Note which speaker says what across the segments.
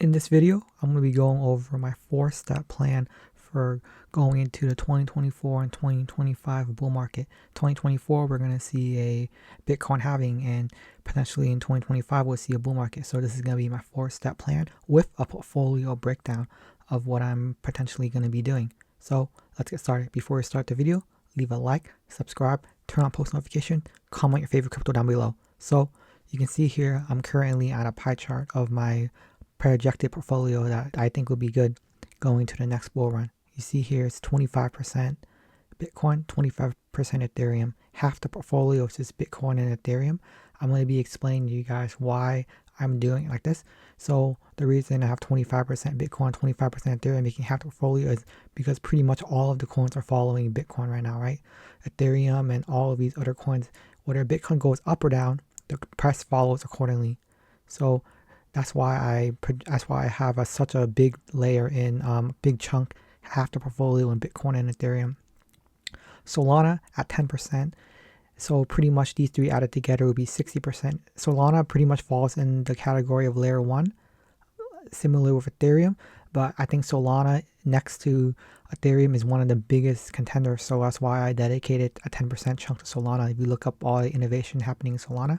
Speaker 1: In this video, I'm going to be going over my 4-step plan for going into the 2024 and 2025 bull market. 2024, we're going to see a Bitcoin halving, and potentially in 2025, we'll see a bull market. So this is going to be my 4-step plan with a portfolio breakdown of what I'm potentially going to be doing. So let's get started. Before we start the video, leave a like, subscribe, turn on post notification, comment your favorite crypto down below. So you can see here, I'm currently at a pie chart of my projected portfolio that I think will be good going to the next bull run. You see here it's 25% Bitcoin, 25% Ethereum. Half the portfolio is just Bitcoin and Ethereum. I'm going to be explaining to you guys why I'm doing it like this. So the reason I have 25% Bitcoin, 25% Ethereum, making half the portfolio is because pretty much all of the coins are following Bitcoin right now, right? Ethereum and all of these other coins, whether Bitcoin goes up or down, the price follows accordingly. So that's why I have such a big layer in big chunk, half the portfolio in Bitcoin and Ethereum. Solana at 10%. So pretty much these three added together would be 60%. Solana pretty much falls in the category of layer 1, similar with Ethereum, but I think Solana next to Ethereum is one of the biggest contenders. So that's why I dedicated a 10% chunk to Solana. If you look up all the innovation happening in Solana,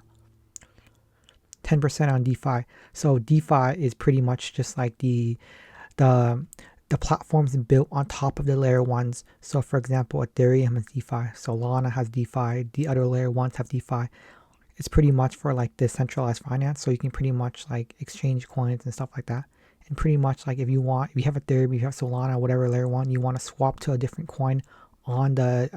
Speaker 1: 10% on DeFi. So DeFi is pretty much just like the platforms built on top of the layer ones. So for example, Ethereum has DeFi, Solana has DeFi, the other layer ones have DeFi. It's pretty much for like decentralized finance. So you can pretty much like exchange coins and stuff like that. And pretty much like if you have Ethereum, if you have Solana, whatever layer one, you want to swap to a different coin on the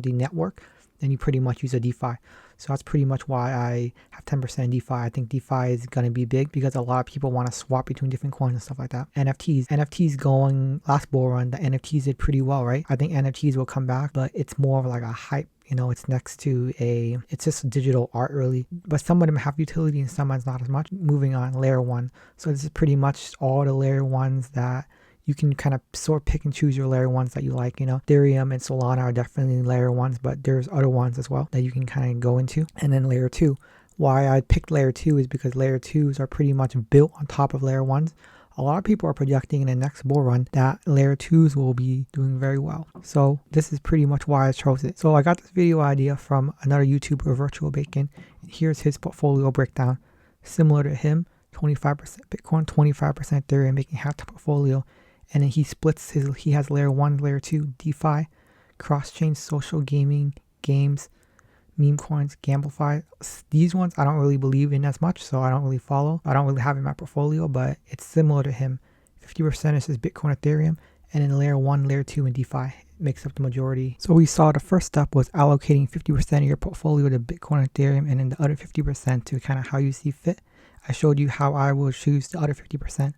Speaker 1: network, then you pretty much use a DeFi. So that's pretty much why I have 10% DeFi. I think DeFi is going to be big because a lot of people want to swap between different coins and stuff like that. NFTs going last bull run, the NFTs did pretty well, right? I think NFTs will come back, but it's more of like a hype. You know, it's next to it's just digital art really. But some of them have utility and some ones not as much. Moving on, layer one. So this is pretty much all the layer ones that you can kind of sort of pick and choose your layer ones that you like, you know. Ethereum and Solana are definitely layer ones, but there's other ones as well that you can kind of go into. And then layer two. Why I picked layer two is because layer twos are pretty much built on top of layer ones. A lot of people are projecting in the next bull run that layer twos will be doing very well. So this is pretty much why I chose it. So I got this video idea from another YouTuber, Virtual Bacon. Here's his portfolio breakdown. Similar to him, 25% Bitcoin, 25% Ethereum, making half the portfolio. And then he has layer 1, layer 2, DeFi, cross-chain, social gaming, games, meme coins, Gamblify. These ones I don't really believe in as much, so I don't really follow. I don't really have in my portfolio, but it's similar to him. 50% is just Bitcoin, Ethereum, and then layer 1, layer 2, and DeFi makes up the majority. So we saw the first step was allocating 50% of your portfolio to Bitcoin, Ethereum, and then the other 50% to kind of how you see fit. I showed you how I will choose the other 50%.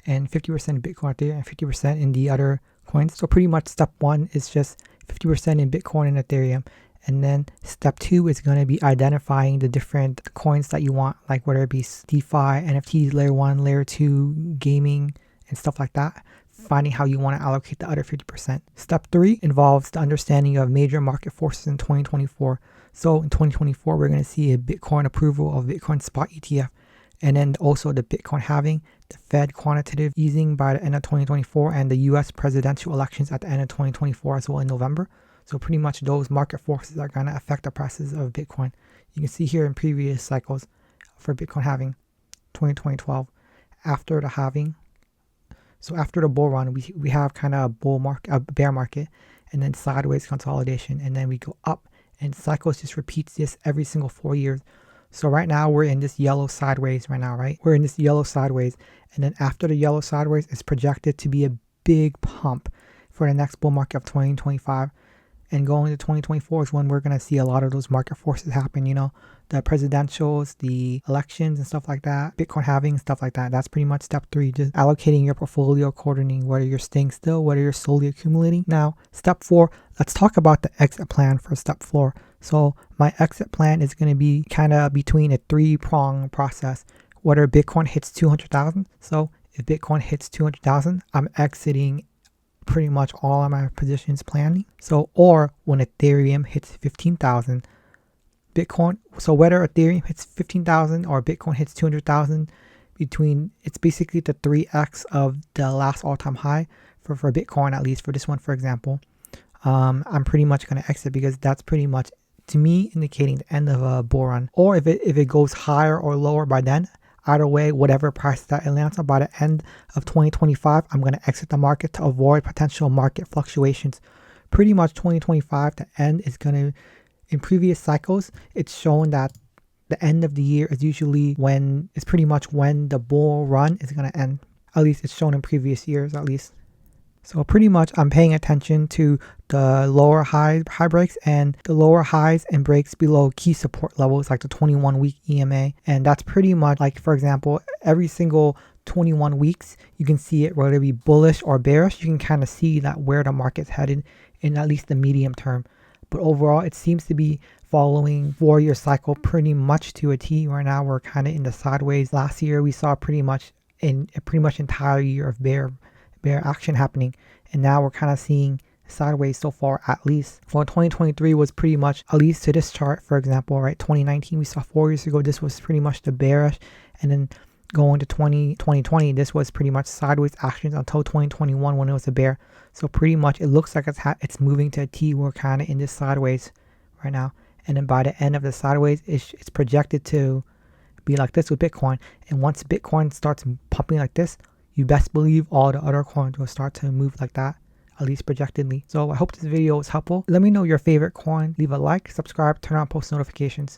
Speaker 1: And 50% Bitcoin Ethereum and 50% in the other coins. So pretty much step 1 is just 50% in Bitcoin and Ethereum. And then step 2 is going to be identifying the different coins that you want, like whether it be DeFi, NFTs, layer 1, layer 2, gaming, and stuff like that. Finding how you want to allocate the other 50%. Step 3 involves the understanding of major market forces in 2024. So in 2024, we're going to see a Bitcoin approval of Bitcoin spot ETF. And then also the Bitcoin halving, the Fed quantitative easing by the end of 2024, and the US presidential elections at the end of 2024 as well in November. So pretty much those market forces are going to affect the prices of Bitcoin. You can see here in previous cycles for Bitcoin halving, 2012, after the halving. So after the bull run, we have kind of a bear market, and then sideways consolidation, and then we go up, and cycles just repeats this every single 4 years. So right now we're in this yellow sideways right now, right? We're in this yellow sideways. And then after the yellow sideways, it's projected to be a big pump for the next bull market of 2025. And going to 2024 is when we're going to see a lot of those market forces happen, you know, the presidentials, the elections and stuff like that, Bitcoin halving, stuff like that. That's pretty much step 3, just allocating your portfolio accordingly, whether you're staying still, whether you're slowly accumulating. Now, step 4, let's talk about the exit plan for step 4. So my exit plan is going to be kind of between a 3-prong process, whether Bitcoin hits 200,000. So if Bitcoin hits 200,000, I'm exiting pretty much all of my positions planning. So, or when Ethereum hits 15,000, Bitcoin. So whether Ethereum hits 15,000 or Bitcoin hits 200,000, it's basically the 3x of the last all-time high for Bitcoin, at least for this one, for example. I'm pretty much going to exit because that's pretty much, to me, indicating the end of a bull run. Or if it goes higher or lower by then, either way, whatever price that it lands on by the end of 2025, I'm going to exit the market to avoid potential market fluctuations. Pretty much 2025, the end is going to, in previous cycles, it's shown that the end of the year is usually it's pretty much when the bull run is going to end. At least it's shown in previous years, at least. So pretty much I'm paying attention to the lower high breaks and the lower highs and breaks below key support levels like the 21-week EMA. And that's pretty much like, for example, every single 21 weeks, you can see it, whether it be bullish or bearish, you can kind of see that where the market's headed in at least the medium term. But overall, it seems to be following 4-year cycle pretty much to a T. Right now, we're kind of in the sideways. Last year, we saw pretty much entire year of bear action happening, and now we're kind of seeing sideways so far, at least. Well, 2023 was pretty much, at least to this chart, for example, right? 2019, we saw 4 years ago, this was pretty much the bearish, and then going to 2020, this was pretty much sideways actions until 2021 when it was a bear. So pretty much it looks like it's moving to a T. We're kind of in this sideways right now, and then by the end of the sideways, it's projected to be like this with Bitcoin. And once Bitcoin starts pumping like this, you best believe all the other coins will start to move like that, at least projectedly. So I hope this video was helpful. Let me know your favorite coin. Leave a like, subscribe, turn on post notifications.